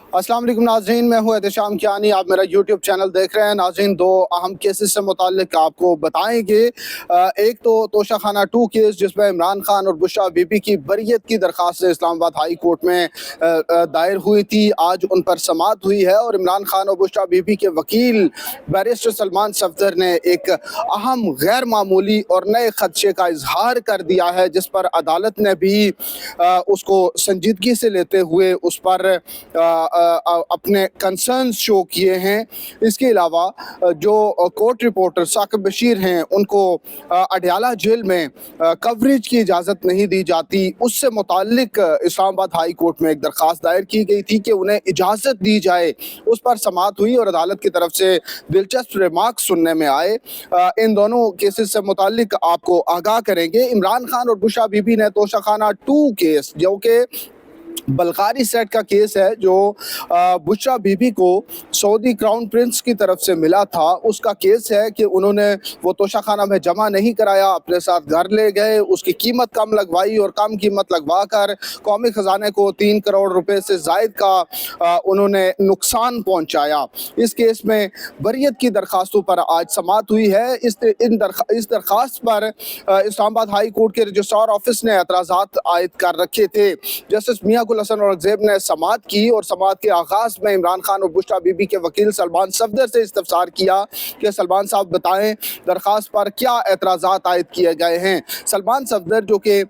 अस्सलाम वालेकुम नाज़रीन, मैं हूँ एहतेशाम कियानी। आप मेरा यूट्यूब चैनल देख रहे हैं। नाज़रीन, दो अहम केसेस से मुताल्लिक आपको बताएंगे। एक तो तोशाखाना 2 केस, जिसमें इमरान खान और बुशरा बीबी की बरियत की दरख्वास्त इस्लामाबाद हाई कोर्ट में दायर हुई थी। आज उन पर समाअत हुई है और इमरान खान और बुशरा बीबी के वकील बैरिस्टर सलमान सफदर ने एक अहम गैर मामूली और नए खदशे का इजहार कर दिया है, जिस पर अदालत ने भी उसको संजीदगी से लेते हुए उस पर अपने कंसर्न्स शो किए हैं। इसके अलावा जो कोर्ट रिपोर्टर साकिब बशीर हैं, उनको अडयाला जेल में कवरेज की इजाज़त नहीं दी जाती, उससे मुताल्लिक इस्लामाबाद हाई कोर्ट में एक दरख्वास्त दायर की गई थी कि उन्हें इजाज़त दी जाए। उस पर समाअत हुई और अदालत की तरफ से दिलचस्प रिमार्क्स सुनने में आए। इन दोनों केसेस से मुताल्लिक आपको आगाह करेंगे। इमरान खान और बुशरा बीबी ने तोशाखाना 2 केस, जो कि बल्गारी सेट का केस है, जो बुशरा बीबी को सऊदी क्राउन प्रिंस की तरफ से मिला था, उसका केस है कि उन्होंने वो तोशाखाना में जमा नहीं कराया, अपने साथ घर ले गए, उसकी कीमत कम लगवाई और कम कीमत लगवा कर कौमी ख़जाने को 3 करोड़ रुपए से ज़ायद का उन्होंने नुकसान पहुंचाया। इस केस में बरियत की दरख्वास्तों पर आज समाअत हुई है। इस दरख्वास्त पर इस्लामाबाद हाई कोर्ट के रजिस्ट्रार ऑफिस ने एतराज़ात आयद कर रखे थे। जस्टिस मियां गुल हसन औरंगजेब ने समाअत की और समाअत के आगाज में इमरान खान और बुशरा बीबी के वकील सलमान सफदर से इस्तफसार किया कि सलमान साहब बताएं दरख्वास्त पर क्या एतराज़ात आयद किए गए हैं। सलमान सफदर, जो कि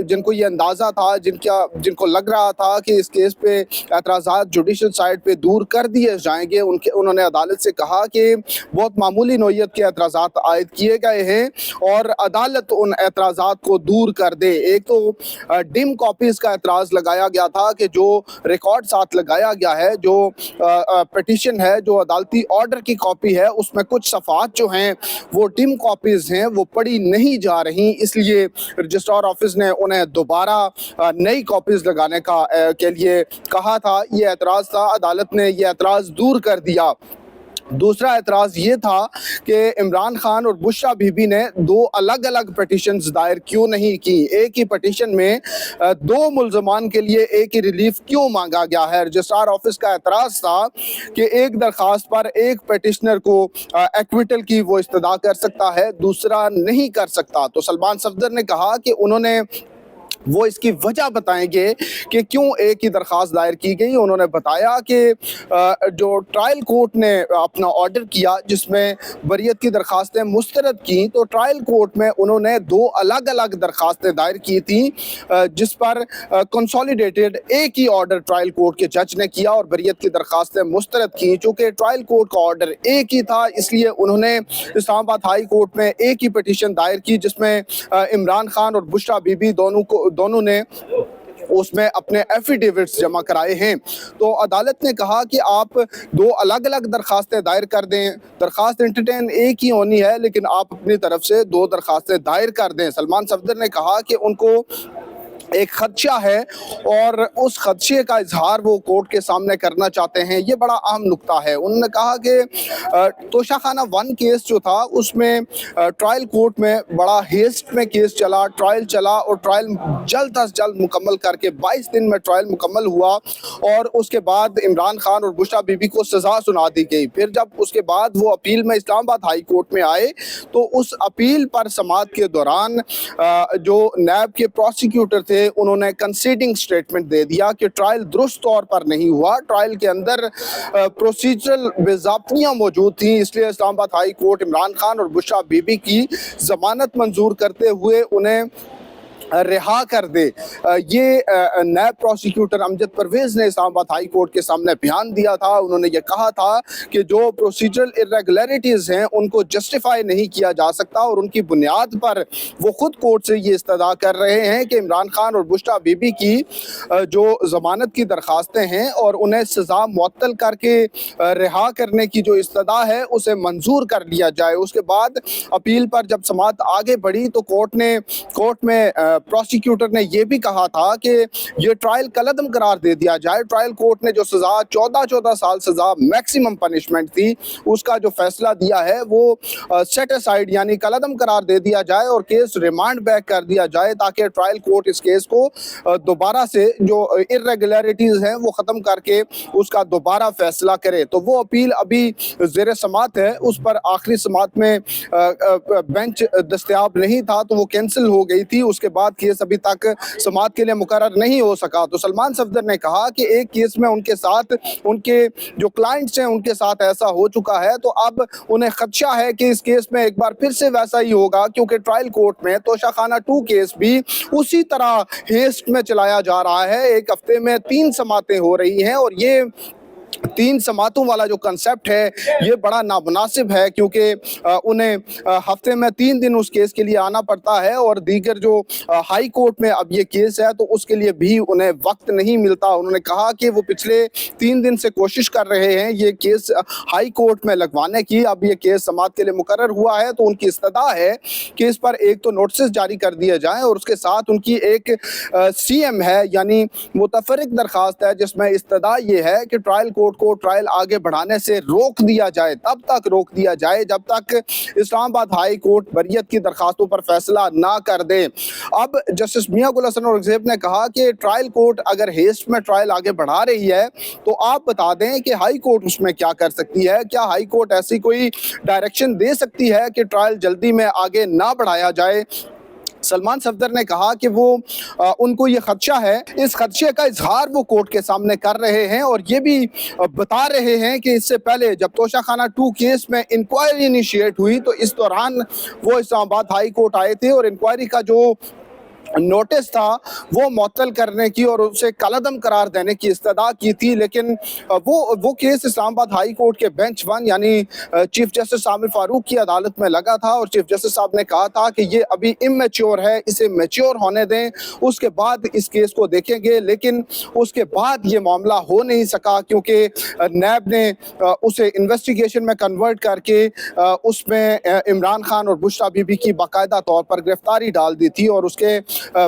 जिनको ये अंदाज़ा था, जिनको लग रहा था कि इस केस पे एतराज़ात जुडिशल साइड पे दूर कर दिए जाएंगे, उन्होंने अदालत से कहा कि बहुत मामूली नौयत के एतराज़ात आयद किए गए हैं और अदालत उन एतराज़ात को दूर कर दे। एक तो डिम कॉपीज़ का एतराज़ लगाया गया था कि जो रिकॉर्ड साथ लगाया गया है, जो पिटीशन है, जो अदालती ऑर्डर की कॉपी है, उसमें कुछ सफ़ात जो हैं वो डिम कॉपीज़ हैं, वो पढ़ी नहीं जा रही, इसलिए रजिस्ट्रार ऑफिस ने उन्हें दोबारा नई कॉपीज़ लगाने के लिए कहा था। ये एतराज़ था, अदालत ने ये एतराज़ दूर कर दिया। दूसरा एतराज़ ये था कि इमरान खान और बुशरा बीबी ने 2 अलग अलग पिटीशंस दायर क्यों नहीं की। एक ही पिटीशन में 2 मुल्ज़मान के लिए एक ही रिलीफ क्यों मांगा गया है। रजिस्ट्रार ऑफिस का एतराज़ था कि एक दरख्वास्त पर एक पिटिशनर को एक्विटल की वो इस्तदा कर सकता है, दूसरा नहीं कर सकता। तो सलमान सफदर ने कहा कि उन्होंने वो इसकी वजह बताएंगे कि क्यों एक ही दरख्वास्त दायर की गई। उन्होंने बताया कि जो ट्रायल कोर्ट ने अपना ऑर्डर किया जिसमें बरियत की दरख्वास्तें मुस्तरद की, तो ट्रायल कोर्ट में उन्होंने 2 अलग अलग दरख्वास्तें दायर की थी, जिस पर कंसोलिडेटेड एक ही ऑर्डर ट्रायल कोर्ट के जज ने किया और बरियत की दरख्वास्तें मुस्तरद की। चूँकि ट्रायल कोर्ट का ऑर्डर एक ही था, इसलिए उन्होंने इस्लामाबाद हाई कोर्ट में एक ही पिटीशन दायर की, जिसमें इमरान खान और बुशरा बीबी दोनों ने उसमें अपने एफिडेविट्स जमा कराए हैं। तो अदालत ने कहा कि आप 2 अलग अलग दरख्वास्तें दायर कर दें, दरख्वास्त एंटरटेन एक ही होनी है, लेकिन आप अपनी तरफ से 2 दरख्वास्तें दायर कर दें। सलमान सफदर ने कहा कि उनको एक खदशा है और उस खदशे का इजहार वो कोर्ट के सामने करना चाहते हैं। ये बड़ा अहम नुक्ता है। उन्होंने कहा कि तोशाखाना 1 केस जो था, उसमें ट्रायल कोर्ट में बड़ा हेस्ट में केस चला, ट्रायल चला और ट्रायल जल्द अज जल्द मुकम्मल करके 22 दिन में ट्रायल मुकम्मल हुआ और उसके बाद इमरान खान और बुशरा बीबी को सज़ा सुना दी गई। फिर जब उसके बाद वो अपील में इस्लामाबाद हाई कोर्ट में आए, तो उस अपील पर समाअत के दौरान जो नैब के प्रोसिक्यूटर थे, उन्होंने कंसीडिंग स्टेटमेंट दे दिया कि ट्रायल दुरुस्त तौर पर नहीं हुआ, ट्रायल के अंदर प्रोसीजरल बेज़ाब्तियां मौजूद थी, इसलिए इस्लामाबाद हाई कोर्ट इमरान खान और बुशरा बीबी की ज़मानत मंजूर करते हुए उन्हें रिहा कर दे। ये नैब प्रोसिक्यूटर अमजद परवेज़ ने इस्लामाबाद हाई कोर्ट के सामने बयान दिया था। उन्होंने ये कहा था कि जो प्रोसीजरल इरेगुलरिटीज़ हैं उनको जस्टिफाई नहीं किया जा सकता और उनकी बुनियाद पर वो खुद कोर्ट से ये इस्तदा कर रहे हैं कि इमरान खान और बुशरा बीबी की जो ज़मानत की दरख्वास्तें हैं और उन्हें सज़ा मुअत्तल करके रिहा करने की जो इस्तदा है उसे मंजूर कर लिया जाए। उसके बाद अपील पर जब समाअत आगे बढ़ी तो कोर्ट में پروسیکیوٹر نے یہ بھی کہا تھا کہ یہ ٹرائل کالعدم قرار دے دیا جائے. ٹرائل کورٹ نے جو سزا 14 سال سزا میکسیمم پنشمنٹ تھی اس کا جو فیصلہ دیا ہے وہ سیٹ اسائیڈ یعنی کالعدم قرار دے دیا جائے اور کیس ریمانڈ بیک کر دیا جائے تاکہ ٹرائل کورٹ اس کیس کو دوبارہ سے جو ارریگولیرٹیز ہیں وہ ختم کر کے اس کا دوبارہ فیصلہ کرے. تو وہ اپیل ابھی زیر سماعت ہے, اس پر آخری سماعت میں بینچ دستیاب نہیں تھا تو وہ کینسل ہو گئی تھی. اس کے بعد کیس ابھی تک سماعت کے لیے مقرر نہیں ہو سکا. تو سلمان صفدر نے کہا کہ ایک کیس میں ان کے ساتھ ان کے جو کلائنٹس ہیں ان کے ساتھ ایسا ہو چکا ہے تو اب انہیں خدشہ ہے کہ اس کیس میں ایک بار پھر سے ویسا ہی ہوگا, کیونکہ ٹرائل کورٹ میں توشہ خانہ 2 کیس بھی اسی طرح ہیسٹ میں چلایا جا رہا ہے. ایک ہفتے میں 3 سماعتیں ہو رہی ہیں اور یہ 3 سماعتوں والا جو کنسپٹ ہے یہ بڑا نامناسب ہے, کیونکہ انہیں ہفتے میں 3 دن اس کیس کے لیے آنا پڑتا ہے اور دیگر جو ہائی کورٹ میں اب یہ کیس ہے تو اس کے لیے بھی انہیں وقت نہیں ملتا. انہوں نے کہا کہ وہ پچھلے 3 دن سے کوشش کر رہے ہیں یہ کیس ہائی کورٹ میں لگوانے کی. اب یہ کیس سماعت کے لیے مقرر ہوا ہے تو ان کی استدعا ہے کہ اس پر ایک تو نوٹسز جاری کر دیے جائیں اور اس کے ساتھ ان کی ایک سی ایم ہے یعنی متفرق درخواست ہے جس میں استدعا یہ ہے کہ ٹرائل کورٹ کو ٹرائل آگے بڑھانے سے روک دیا جائے, تب تک روک دیا جائے جب تک اسلام آباد ہائی کورٹ بریت کی درخواستوں پر فیصلہ نہ کر دے. اب جسٹس میاں گل حسن اورنگزیب نے کہا کہ ٹرائل کورٹ اگر ہیسٹ میں ٹرائل آگے بڑھا رہی ہے تو آپ بتا دیں کہ ہائی کورٹ اس میں کیا کر سکتی ہے. کیا ہائی کورٹ ایسی کوئی ڈائریکشن دے سکتی ہے کہ ٹرائل جلدی میں آگے نہ بڑھایا جائے؟ سلمان صفدر نے کہا کہ وہ ان کو یہ خدشہ ہے, اس خدشے کا اظہار وہ کورٹ کے سامنے کر رہے ہیں اور یہ بھی بتا رہے ہیں کہ اس سے پہلے جب توشہ خانہ 2 کیس میں انکوائری انیشیٹ ہوئی تو اس دوران وہ اسلام آباد ہائی کورٹ آئے تھے اور انکوائری کا جو نوٹس تھا وہ معطل کرنے کی اور اسے کالعدم قرار دینے کی استدعا کی تھی, لیکن وہ کیس اسلام آباد ہائی کورٹ کے بینچ 1 یعنی چیف جسٹس عامر فاروق کی عدالت میں لگا تھا اور چیف جسٹس صاحب نے کہا تھا کہ یہ ابھی امیچور ہے, اسے میچور ہونے دیں, اس کے بعد اس کیس کو دیکھیں گے. لیکن اس کے بعد یہ معاملہ ہو نہیں سکا کیونکہ نیب نے اسے انویسٹیگیشن میں کنورٹ کر کے اس میں عمران خان اور بشریٰ بی بی کی باقاعدہ طور پر گرفتاری ڈال دی تھی اور اس کے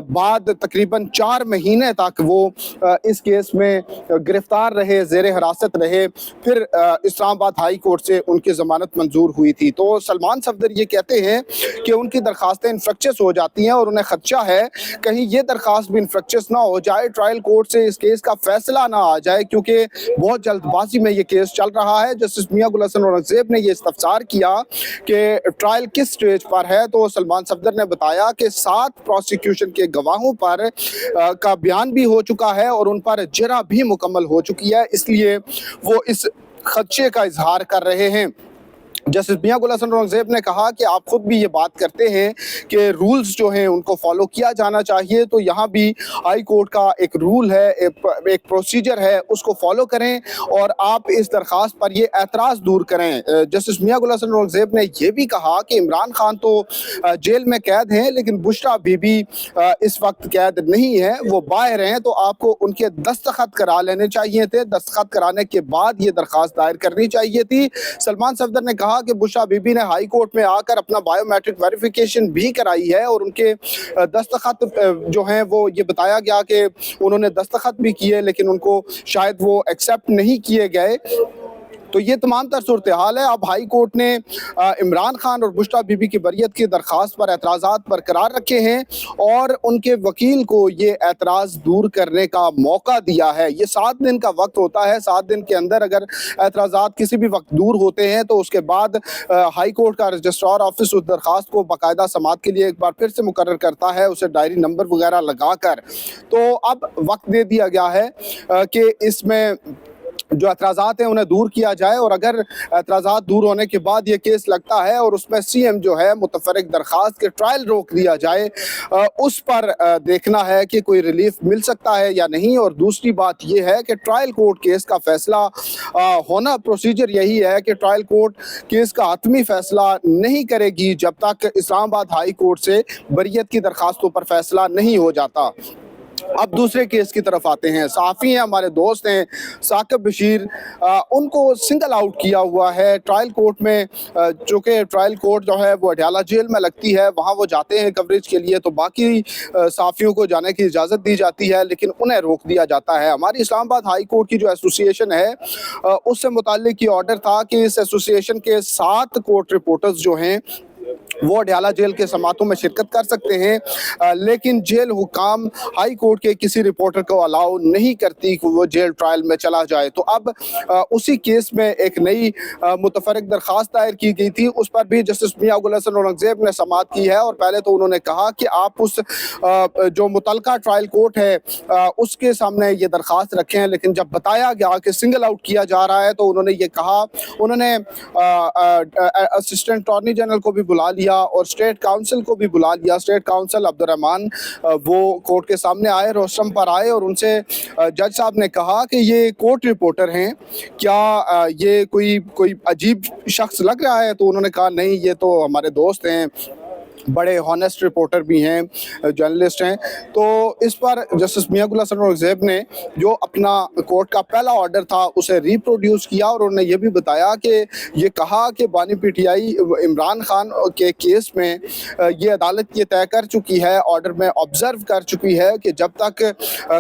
بعد تقریباً 4 مہینے تک وہ اس کیس میں گرفتار رہے, زیر حراست رہے. پھر اسلام آباد ہائی کورٹ سے ان کی ضمانت منظور ہوئی تھی. تو سلمان صفدر یہ کہتے ہیں کہ ان کی درخواستیں انفرکچس ہو جاتی ہیں اور انہیں خدشہ ہے کہیں یہ درخواست بھی انفرکچس نہ ہو جائے, ٹرائل کورٹ سے اس کیس کا فیصلہ نہ آ جائے, کیونکہ بہت جلد بازی میں یہ کیس چل رہا ہے. جسٹس میاں گل حسن اورنگزیب نے یہ استفسار کیا کہ ٹرائل کس سٹیج پر ہے تو سلمان صفدر نے بتایا کہ 7 پروسیکیوشن کے گواہوں پر کا بیان بھی ہو چکا ہے اور ان پر جرح بھی مکمل ہو چکی ہے, اس لیے وہ اس خدشے کا اظہار کر رہے ہیں. جسٹس میاں گل حسن اورنگزیب نے کہا کہ آپ خود بھی یہ بات کرتے ہیں کہ رولز جو ہیں ان کو فالو کیا جانا چاہیے, تو یہاں بھی ہائی کورٹ کا ایک رول ہے, ایک پروسیجر ہے, اس کو فالو کریں اور آپ اس درخواست پر یہ اعتراض دور کریں. جسٹس میاں گل حسن اورنگزیب نے یہ بھی کہا کہ عمران خان تو جیل میں قید ہیں لیکن بشریٰ بی بی اس وقت قید نہیں ہے, وہ باہر ہیں, تو آپ کو ان کے دستخط کرا لینے چاہیے تھے, دستخط کرانے کے بعد یہ درخواست دائر کرنی چاہیے تھی. سلمان صفدر نے کہا کہ بشریٰ بی بی نے ہائی کورٹ میں آ کر اپنا بائیو میٹرک ویریفیکیشن بھی کرائی ہے اور ان کے دستخط جو ہیں وہ یہ بتایا گیا کہ انہوں نے دستخط بھی کیے لیکن ان کو شاید وہ ایکسیپٹ نہیں کیے گئے. تو یہ تمام تر صورتحال ہے. اب ہائی کورٹ نے عمران خان اور بشریٰ بی بی کی بریت کی درخواست پر اعتراضات برقرار رکھے ہیں اور ان کے وکیل کو یہ اعتراض دور کرنے کا موقع دیا ہے. یہ 7 دن کا وقت ہوتا ہے, 7 دن کے اندر اگر اعتراضات کسی بھی وقت دور ہوتے ہیں تو اس کے بعد ہائی کورٹ کا رجسٹرار آفس اس درخواست کو باقاعدہ سماعت کے لیے ایک بار پھر سے مقرر کرتا ہے, اسے ڈائری نمبر وغیرہ لگا کر. تو اب وقت دے دیا گیا ہے کہ اس میں جو اعتراضات ہیں انہیں دور کیا جائے اور اگر اعتراضات دور ہونے کے بعد یہ کیس لگتا ہے اور اس میں سی ایم جو ہے متفرق درخواست کے ٹرائل روک دیا جائے, اس پر دیکھنا ہے کہ کوئی ریلیف مل سکتا ہے یا نہیں. اور دوسری بات یہ ہے کہ ٹرائل کورٹ کیس کا فیصلہ ہونا, پروسیجر یہی ہے کہ ٹرائل کورٹ کیس کا حتمی فیصلہ نہیں کرے گی جب تک اسلام آباد ہائی کورٹ سے بریت کی درخواستوں پر فیصلہ نہیں ہو جاتا. अब दूसरे केस की तरफ आते हैं। सहाफ़ी हैं, हमारे दोस्त हैं साकिब बशीर, उनको सिंगल आउट किया हुआ है ट्रायल कोर्ट में। चूँकि ट्रायल कोर्ट जो है वो अडयाला जेल में लगती है, वहाँ वो जाते हैं कवरेज के लिए, तो बाकी सहाफ़ियों को जाने की इजाज़त दी जाती है, लेकिन उन्हें रोक दिया जाता है। हमारी इस्लामाबाद हाई कोर्ट की जो एसोसिएशन है, उससे मुताल्लिक ये ऑर्डर था कि इस एसोसिएशन के 7 कोर्ट रिपोर्टर्स जो हैं वो अडयाला जेल के समातों में शिरकत कर सकते हैं, लेकिन जेल हुकाम हाई कोर्ट के किसी रिपोर्टर को अलाउ नहीं करती कि वो जेल ट्रायल में चला जाए। तो अब उसी केस में एक नई मुतफरक दरख्वास्त दायर की गई थी, उस पर भी जस्टिस मियां गुल हसन औरंगजेब ने समाअत की है। और पहले तो उन्होंने कहा कि आप उस जो मुतलका ट्रायल कोर्ट है उसके सामने ये दरख्वास्त रखें, लेकिन जब बताया गया कि सिंगल आउट किया जा रहा है तो उन्होंने ये कहा, उन्होंने असिस्टेंट अटॉर्नी जनरल को भी बुला लिया और स्टेट काउंसिल को भी बुला लिया। स्टेट काउंसिल अब्दुर्रहमान वो कोर्ट के सामने आए, रोस्टम पर आए, और उनसे जज साहब ने कहा कि ये कोर्ट रिपोर्टर हैं, क्या ये कोई अजीब शख्स लग रहा है? तो उन्होंने कहा नहीं, ये तो हमारे दोस्त हैं, बड़े हॉनेस्ट रिपोर्टर भी हैं, जर्नलिस्ट हैं। तो इस पर जस्टिस मियां गुल हसन औरंगजेब ने जो अपना कोर्ट का पहला ऑर्डर था उसे रिप्रोड्यूस किया, और उन्होंने ये भी बताया कि ये कहा कि बानी पीटीआई इमरान खान के केस में ये अदालत ये तय कर चुकी है, ऑर्डर में ऑब्जर्व कर चुकी है कि जब तक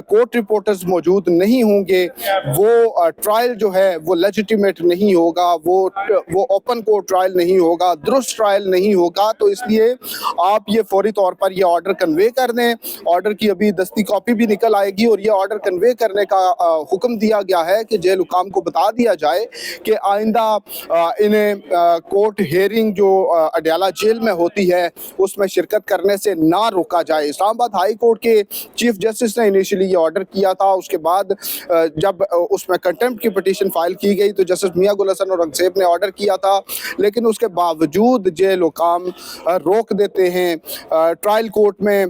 कोर्ट रिपोर्टर्स मौजूद नहीं होंगे वो ट्रायल जो है वो लेजिटिमेट नहीं होगा, वो ओपन कोर्ट ट्रायल नहीं होगा, दुरुस्त ट्रायल नहीं होगा। तो इसलिए आप ये फौरी तौर पर ये ऑर्डर कन्वे कर दें। ऑर्डर की अभी दस्ती कॉपी भी निकल आएगी, और ये ऑर्डर कन्वे करने का हुक्म दिया गया है कि जेल हुकाम को बता दिया जाए कि आइंदा इन्हें कोर्ट हेयरिंग जो अडयाला जेल में होती है उसमें शिरकत करने से ना रोका जाए। इस्लामाबाद हाई कोर्ट के चीफ जस्टिस ने इनिशियली ये ऑर्डर किया था, उसके बाद जब उसमें कंटेम्प्ट की पिटीशन फाइल की गई तो जस्टिस मियां गुल हसन औरंगजेब ने ऑर्डर किया था, लेकिन उसके बावजूद जेल हुकाम रोक देते हैं। ट्रायल कोर्ट में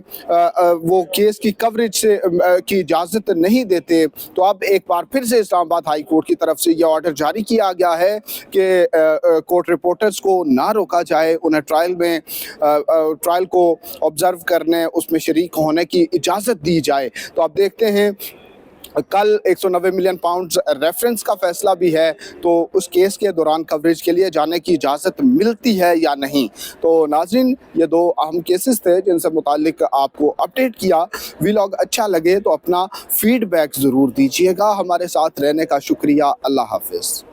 वो केस की कवरेज से की इजाज़त नहीं देते। तो अब एक बार फिर से इस्लामाबाद हाई कोर्ट की तरफ से ये ऑर्डर जारी किया गया है कि कोर्ट रिपोर्टर्स को ना रोका जाए, उन्हें ट्रायल को ऑब्जर्व करने, उसमें शरीक होने की इजाज़त दी जाए। तो आप देखते हैं कल 190 मिलियन पाउंड्स रेफरेंस का फैसला भी है, तो उस केस के दौरान कवरेज के लिए जाने की इजाज़त मिलती है या नहीं। तो नाज़रीन, ये 2 अहम केसेस थे जिनसे मुतालिक आपको अपडेट किया। व्लॉग अच्छा लगे तो अपना फीडबैक ज़रूर दीजिएगा। हमारे साथ रहने का शुक्रिया। अल्लाह हाफ़िज़।